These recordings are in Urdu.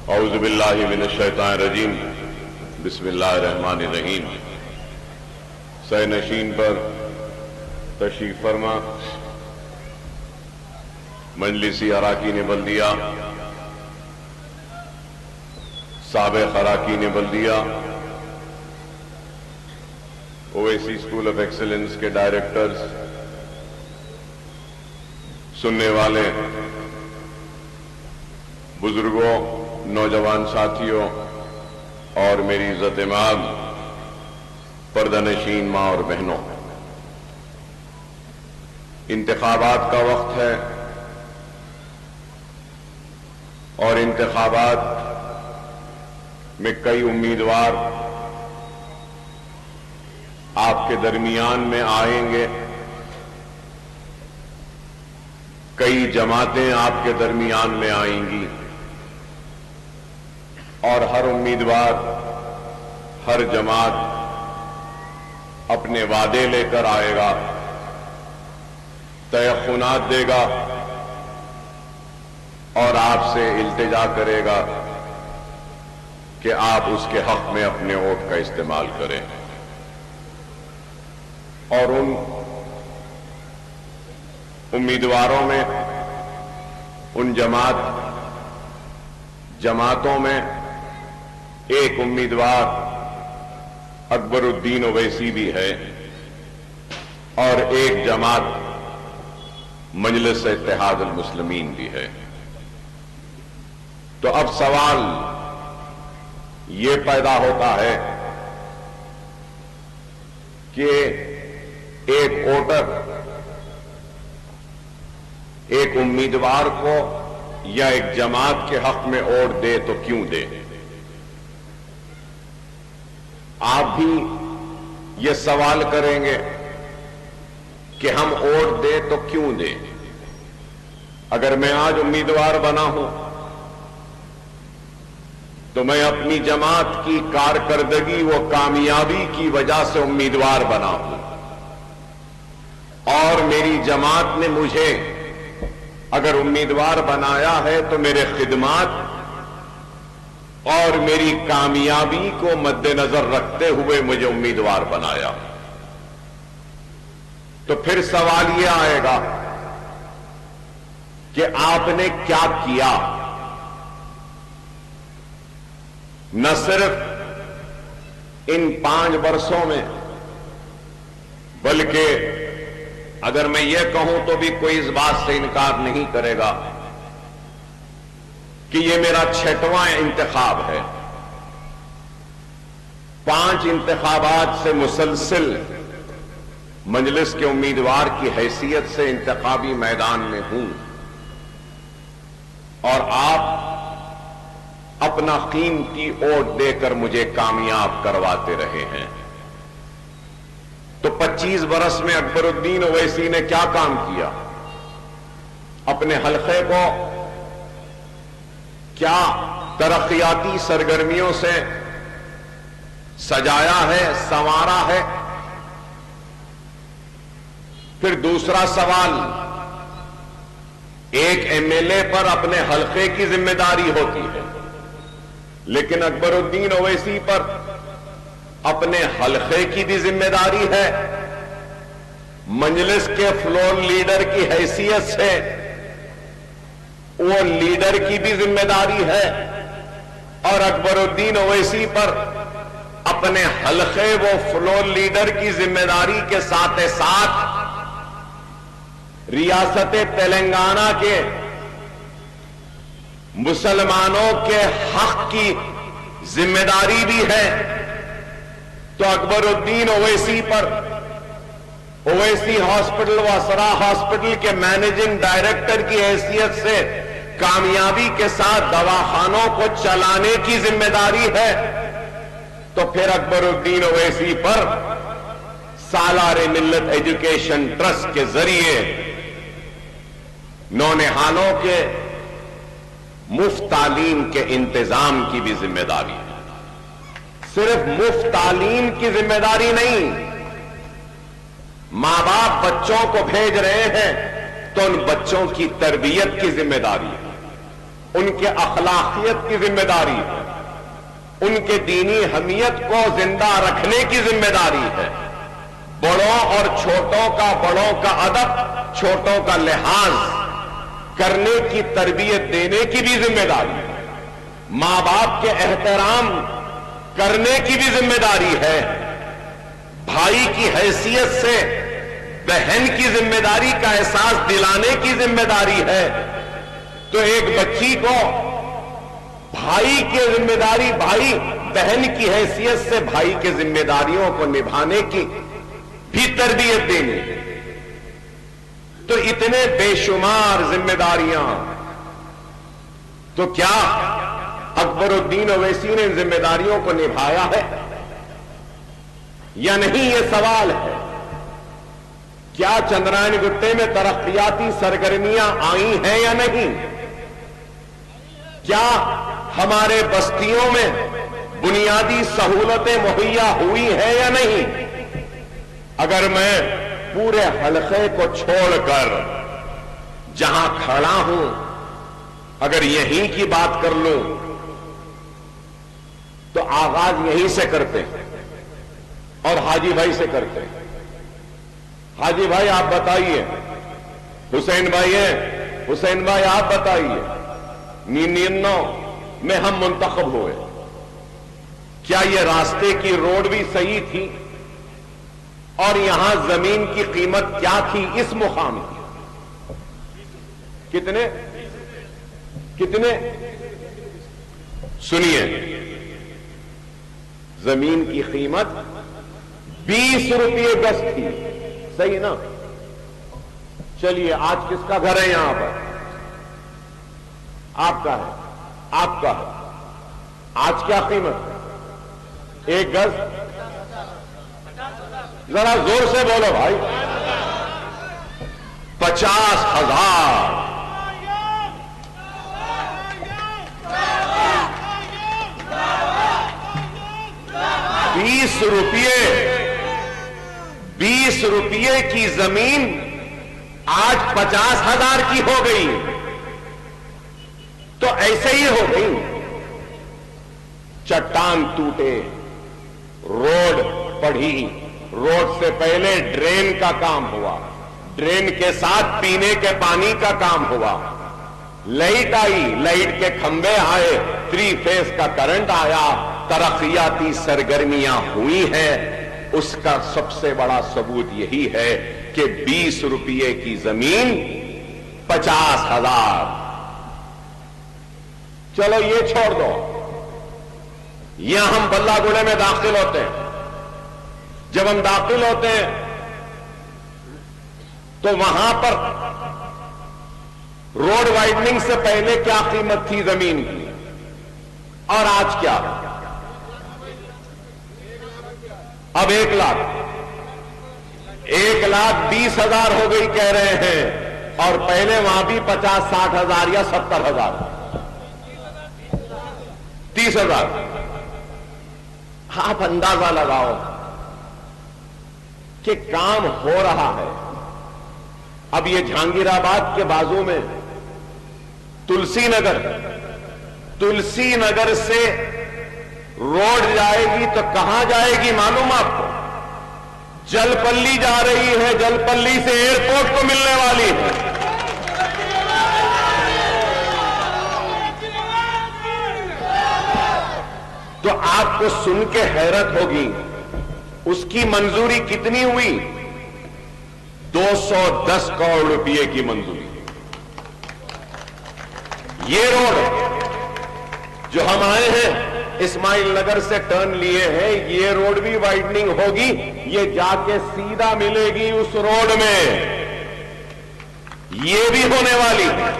اعوذ باللہ من الشیطان الرجیم بسم اللہ الرحمن الرحیم۔ سہ نشین پر تشریف فرما مجلسی اراکین بلدیہ، سابق اراکین بلدیہ، اویسی اسکول آف ایکسلنس کے ڈائریکٹرز، سننے والے بزرگوں، نوجوان ساتھیوں اور میری عزت مآب پردہ نشین ماں اور بہنوں، انتخابات کا وقت ہے اور انتخابات میں کئی امیدوار آپ کے درمیان میں آئیں گے، کئی جماعتیں آپ کے درمیان میں آئیں گی اور ہر امیدوار، ہر جماعت اپنے وعدے لے کر آئے گا، تیقنات دے گا اور آپ سے التجا کرے گا کہ آپ اس کے حق میں اپنے ووٹ کا استعمال کریں۔ اور ان امیدواروں میں، ان جماعتوں میں ایک امیدوار اکبر الدین اویسی بھی ہے اور ایک جماعت مجلس اتحاد المسلمین بھی ہے۔ تو اب سوال یہ پیدا ہوتا ہے کہ ایک ووٹر ایک امیدوار کو یا ایک جماعت کے حق میں ووٹ دے تو کیوں دے؟ آپ بھی یہ سوال کریں گے کہ ہم ووٹ دے تو کیوں دے؟ اگر میں آج امیدوار بنا ہوں تو میں اپنی جماعت کی کارکردگی و کامیابی کی وجہ سے امیدوار بنا ہوں، اور میری جماعت نے مجھے اگر امیدوار بنایا ہے تو میرے خدمات اور میری کامیابی کو مد نظر رکھتے ہوئے مجھے امیدوار بنایا۔ تو پھر سوال یہ آئے گا کہ آپ نے کیا کیا؟ نہ صرف ان 5 برسوں میں، بلکہ اگر میں یہ کہوں تو بھی کوئی اس بات سے انکار نہیں کرے گا کہ یہ میرا 6واں انتخاب ہے۔ 5 انتخابات سے مسلسل مجلس کے امیدوار کی حیثیت سے انتخابی میدان میں ہوں، اور آپ اپنا قیمتی ووٹ دے کر مجھے کامیاب کرواتے رہے ہیں۔ تو 25 برس میں اکبر الدین اویسی نے کیا کام کیا؟ اپنے حلقے کو کیا ترقیاتی سرگرمیوں سے سجایا ہے، سنوارا ہے؟ پھر دوسرا سوال، ایک ایم ایل اے پر اپنے حلقے کی ذمہ داری ہوتی ہے، لیکن اکبر الدین اویسی پر اپنے حلقے کی بھی ذمہ داری ہے، مجلس کے فلور لیڈر کی حیثیت سے وہ لیڈر کی بھی ذمہ داری ہے، اور اکبر الدین اویسی پر اپنے حلقے و فلور لیڈر کی ذمہ داری کے ساتھ ساتھ ریاست تلنگانہ کے مسلمانوں کے حق کی ذمہ داری بھی ہے۔ تو اکبر الدین اویسی پر اویسی ہاسپٹل و اسرا ہاسپٹل کے مینیجنگ ڈائریکٹر کی حیثیت سے کامیابی کے ساتھ دواخانوں کو چلانے کی ذمہ داری ہے، تو پھر اکبر الدین اویسی پر سالار ملت ایجوکیشن ٹرسٹ کے ذریعے نونہالوں کے مفت تعلیم کے انتظام کی بھی ذمہ داری ہے۔ صرف مفت تعلیم کی ذمہ داری نہیں، ماں باپ بچوں کو بھیج رہے ہیں تو ان بچوں کی تربیت کی ذمہ داری ہے، ان کے اخلاقیت کی ذمہ داری ہے، ان کے دینی حمیت کو زندہ رکھنے کی ذمہ داری ہے، بڑوں اور چھوٹوں کا، بڑوں کا ادب، چھوٹوں کا لحاظ کرنے کی تربیت دینے کی بھی ذمہ داری ہے، ماں باپ کے احترام کرنے کی بھی ذمہ داری ہے، بھائی کی حیثیت سے بہن کی ذمہ داری کا احساس دلانے کی ذمہ داری ہے۔ تو ایک بچی کو بھائی کی ذمہ داری، بھائی بہن کی حیثیت سے بھائی کے ذمہ داریوں کو نبھانے کی بھی تربیت دینی ہے۔ تو اتنے بے شمار ذمہ داریاں، تو کیا اکبر الدین اویسی نے ان ذمہ داریوں کو نبھایا ہے یا نہیں؟ یہ سوال ہے۔ کیا چندرائن گٹے میں ترقیاتی سرگرمیاں آئی ہیں یا نہیں؟ کیا ہمارے بستیوں میں بنیادی سہولتیں مہیا ہوئی ہیں یا نہیں؟ اگر میں پورے حلقے کو چھوڑ کر جہاں کھڑا ہوں اگر یہیں کی بات کر لوں تو آغاز یہیں سے کرتے ہیں اور حاجی بھائی سے کرتے ہیں۔ حاجی بھائی آپ بتائیے، حسین بھائی ہیں، حسین بھائی آپ بتائیے، 99 میں ہم منتخب ہوئے، کیا یہ راستے کی روڈ بھی صحیح تھی؟ اور یہاں زمین کی قیمت کیا تھی اس مقام کی؟ کتنے سنیے، زمین کی قیمت 20 روپے گز تھی، صحیح نا؟ چلیے آج کس کا گھر ہے یہاں پر؟ آپ کا ہے، آپ کا ہے۔ آج کیا قیمت؟ ایک گز ذرا زور سے بولو بھائی، 50,000۔ 20 روپے کی زمین آج 50,000 کی ہو گئی، تو ایسے ہی ہو گئی۔ چٹان ٹوٹے، روڈ پڑھی، روڈ سے پہلے ڈرین کا کام ہوا، ڈرین کے ساتھ پینے کے پانی کا کام ہوا، لائٹ آئی، لائٹ کے کھمبے آئے، 3 فیز کا کرنٹ آیا، ترقیاتی سرگرمیاں ہوئی ہیں۔ اس کا سب سے بڑا ثبوت یہی ہے کہ 20 روپے کی زمین 50,000۔ چلو یہ چھوڑ دو، یہاں ہم بلہ گڑے میں داخل ہوتے ہیں، جب ہم داخل ہوتے ہیں تو وہاں پر روڈ وائڈننگ سے پہلے کیا قیمت تھی زمین کی اور آج کیا؟ اب 1,20,000 ہو گئی کہہ رہے ہیں، اور پہلے وہاں بھی 50-60,000 یا 70,000، 30,000۔ آپ اندازہ لگاؤ کہ کام ہو رہا ہے۔ اب یہ جہانگیر آباد کے بازو میں تلسی نگر سے روڈ جائے گی تو کہاں جائے گی معلوم آپ کو؟ جل پلی جا رہی ہے، جل پلی سے ایئرپورٹ کو ملنے والی ہے۔ تو آپ کو سن کے حیرت ہوگی، اس کی منظوری کتنی ہوئی؟ 210 کروڑ روپے کی منظوری۔ یہ روڈ جو ہم آئے ہیں اسماعیل نگر سے ٹرن لیے ہیں، یہ روڈ بھی وائڈننگ ہوگی، یہ جا کے سیدھا ملے گی اس روڈ میں، یہ بھی ہونے والی ہے۔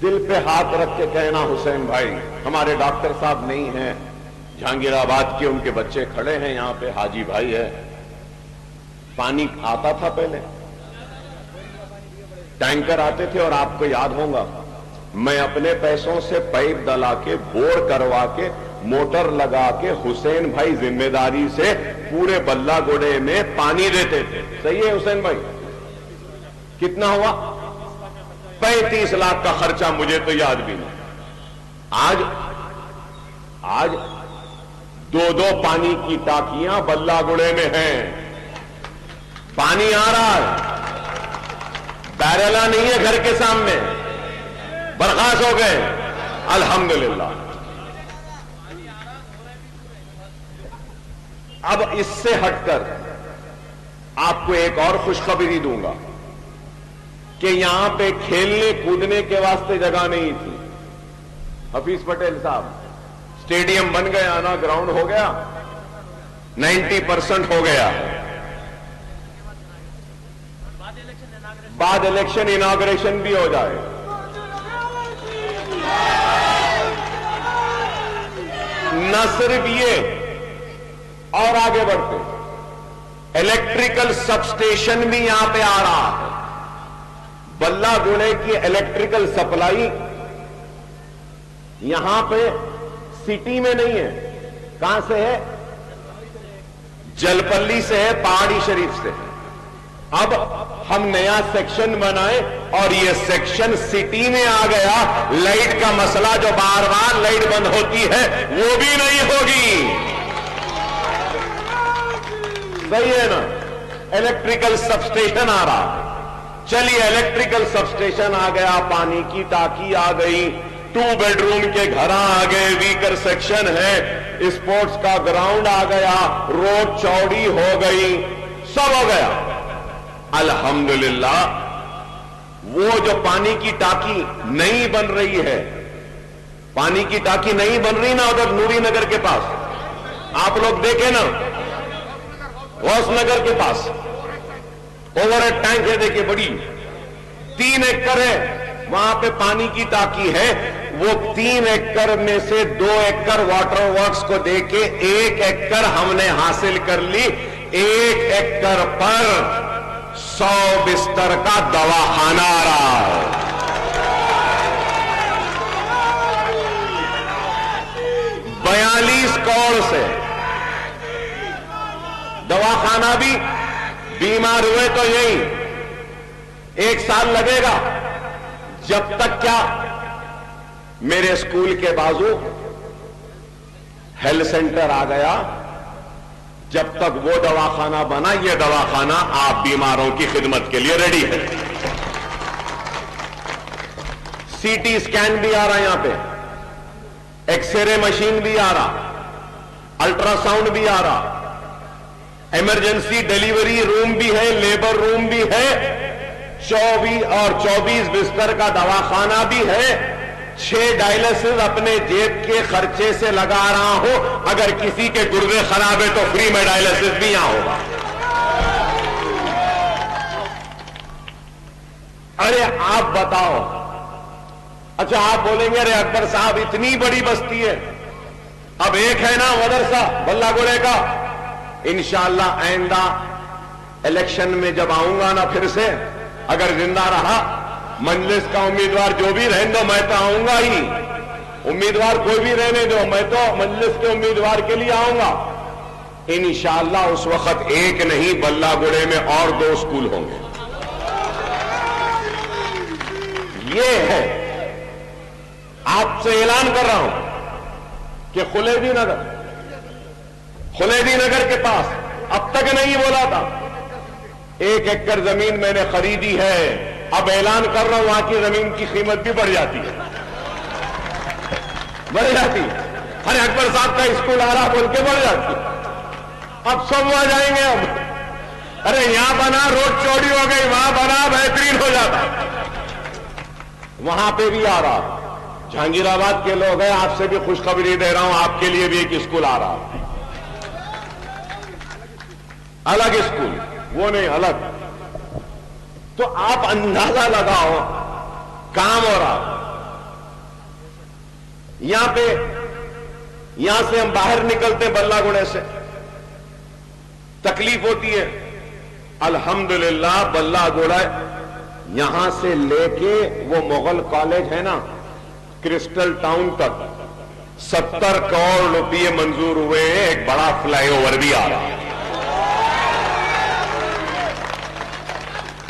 دل پہ ہاتھ رکھ کے کہنا حسین بھائی، ہمارے ڈاکٹر صاحب نہیں ہیں جہانگیر آباد کے، ان کے بچے کھڑے ہیں یہاں پہ، حاجی بھائی ہے، پانی آتا تھا پہلے، ٹینکر آتے تھے، اور آپ کو یاد ہوگا میں اپنے پیسوں سے پائپ ڈلا کے، بور کروا کے، موٹر لگا کے حسین بھائی ذمہ داری سے پورے بلہ گوڑے میں پانی دیتے تھے، صحیح ہے حسین بھائی؟ کتنا ہوا؟ 35 لاکھ کا خرچہ، مجھے تو یاد بھی نہیں۔ آج 2 پانی کی ٹانکیاں بلہ گڑے میں ہیں، پانی آ رہا ہے، بیرلا نہیں ہے گھر کے سامنے، برخاست ہو گئے الحمدللہ۔ اب اس سے ہٹ کر آپ کو ایک اور خوشخبری دوں گا کہ یہاں پہ کھیلنے کودنے کے واسطے جگہ نہیں تھی۔ حفیظ پٹیل صاحب، اسٹیڈیم بن گیا نا، گراؤنڈ ہو گیا، 90% ہو گیا، بعد الیکشن اناگریشن بھی ہو جائے۔ نہ صرف یہ، اور آگے بڑھتے، الیکٹریکل سب اسٹیشن بھی یہاں پہ آ رہا ہے۔ بلہ گڑے کی الیکٹریکل سپلائی یہاں پہ سٹی میں نہیں ہے، کہاں سے ہے؟ جلپلی سے ہے، پہاڑی شریف سے۔ اب ہم نیا سیکشن بنائے اور یہ سیکشن سٹی میں آ گیا، لائٹ کا مسئلہ جو بار بار لائٹ بند ہوتی ہے وہ بھی نہیں ہوگی۔ صحیح ہے نا؟ الیکٹریکل سب اسٹیشن آ رہا، چلیے الیکٹریکل سب اسٹیشن آ گیا، پانی کی ٹانکی آ گئی، 2 بیڈ روم کے گھر آ گئے، ویکر سیکشن ہے، اسپورٹس کا گراؤنڈ آ گیا، روڈ چوڑی ہو گئی، سب ہو گیا الحمدللہ۔ وہ جو پانی کی ٹانکی نہیں بن رہی ہے، پانی کی ٹانکی نہیں بن رہی نا ادھر نوری نگر کے پاس، آپ لوگ دیکھیں نا، غوث نگر کے پاس اوور ہیڈ ٹینک ہے، دیکھیں بڑی، 3 ایکڑ ہے، وہاں پہ پانی کی ٹانکی ہے، وہ 3 ایکڑ میں سے 2 ایکڑ واٹر ورکس کو دے کے 1 ایکڑ ہم نے حاصل کر لی۔ 1 ایکڑ پر 100 بستر کا دواخانہ آ رہا ہے۔ 42 کروڑ سے دواخانہ بھی، بیمار ہوئے تو یہی 1 سال لگے گا، جب تک کیا میرے اسکول کے بازو ہیلتھ سینٹر آ گیا، جب تک وہ دواخانہ بنا، یہ دواخانہ آپ بیماروں کی خدمت کے لیے ریڈی ہے۔ سی ٹی اسکین بھی آ رہا یہاں پہ، ایکس رے مشین بھی آ رہا، الٹرا ساؤنڈ بھی آ رہا، ایمرجنسی ڈیلیوری روم بھی ہے، لیبر روم بھی ہے، 24 بستر کا دواخانہ بھی ہے، 6 ڈائلسس اپنے جیب کے خرچے سے لگا رہا ہوں، اگر کسی کے گردے خراب ہے تو فری میں ڈائلسس بھی یہاں ہوگا۔ ارے آپ بتاؤ، اچھا آپ بولیں گے ارے اکبر صاحب اتنی بڑی بستی ہے، اب ایک ہے نا مدرسہ بلہ گڑے کا، انشاءاللہ آئندہ الیکشن میں جب آؤں گا نا پھر سے، اگر زندہ رہا، مجلس کا امیدوار جو بھی رہنے دو، میں تو آؤں گا ہی، امیدوار کوئی بھی رہنے دو، میں تو مجلس کے امیدوار کے لیے آؤں گا انشاءاللہ۔ اس وقت ایک نہیں بلہ گڑے میں اور 2 اسکول ہوں گے۔ یہ ہے، آپ سے اعلان کر رہا ہوں کہ خلیدی نگر کے پاس اب تک نہیں بولا تھا، 1 ایکڑ زمین میں نے خریدی ہے، اب اعلان کر رہا ہوں وہاں کی زمین کی قیمت بھی بڑھ جاتی ہے، بڑھ جاتی ہے۔ ارے اکبر صاحب کا اسکول آ رہا بول کے بڑھ جاتی ہے، اب سب وہاں جائیں گے۔ اب ارے یہاں بنا روڈ چوڑی ہو گئی، وہاں بنا بہترین ہو جاتا، وہاں پہ بھی آ رہا۔ جہانگیر آباد کے لوگ ہیں، آپ سے بھی خوشخبری دے رہا ہوں، آپ کے لیے بھی ایک اسکول آ رہا، الگ اسکول، وہ نہیں الگ۔ تو آپ اندازہ لگاؤ کام ہو رہا۔ یہاں سے ہم باہر نکلتے بلہ گڑے سے تکلیف ہوتی ہے، الحمدللہ بلہ گڑا یہاں سے لے کے وہ مغل کالج ہے نا کرسٹل ٹاؤن تک 70 کروڑ روپے منظور ہوئے، ایک بڑا فلائی اوور بھی آ رہا ہے۔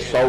100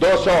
200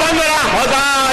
15,000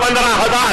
15,000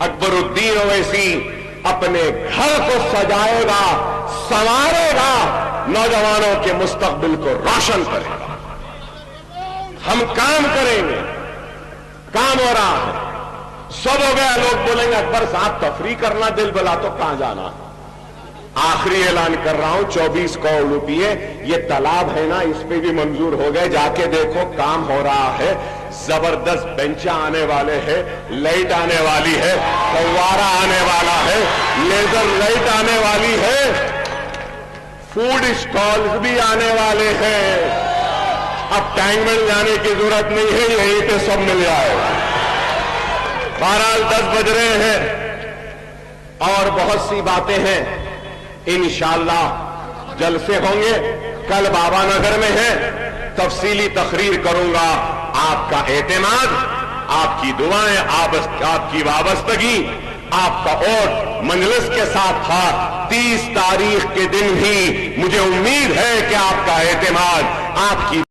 اکبر الدین اویسی اپنے گھر کو سجائے گا، سنوارے گا، نوجوانوں کے مستقبل کو روشن کرے گا۔ ہم کام کریں گے، کام ہو رہا ہے، سب ہو گیا۔ لوگ بولیں گے اکبر صاحب تفریح کرنا دل بلا تو کہاں جانا؟ آخری اعلان کر رہا ہوں، 24 کروڑ روپیے یہ تالاب ہے نا، اس پہ بھی منظور ہو گئے، جا کے دیکھو کام ہو رہا ہے۔ زبردست بینچاں آنے والے ہیں، لائٹ آنے والی ہے، فوارہ آنے والا ہے، لیزر لائٹ آنے والی ہے، فوڈ اسٹالز بھی آنے والے ہیں۔ اب ٹینک میں جانے کی ضرورت نہیں ہے، یہیں پہ سب مل جائے گا۔ بہرحال 10 بج رہے ہیں اور بہت سی باتیں ہیں، انشاءاللہ جلسے ہوں گے۔ کل بابا نگر میں ہے، تفصیلی تقریر کروں گا۔ آپ کا اعتماد، آپ کی دعائیں، آپ کی وابستگی، آپ کا ووٹ مجلس کے ساتھ تھا۔ 30 تاریخ کے دن بھی مجھے امید ہے کہ آپ کا اعتماد، آپ کی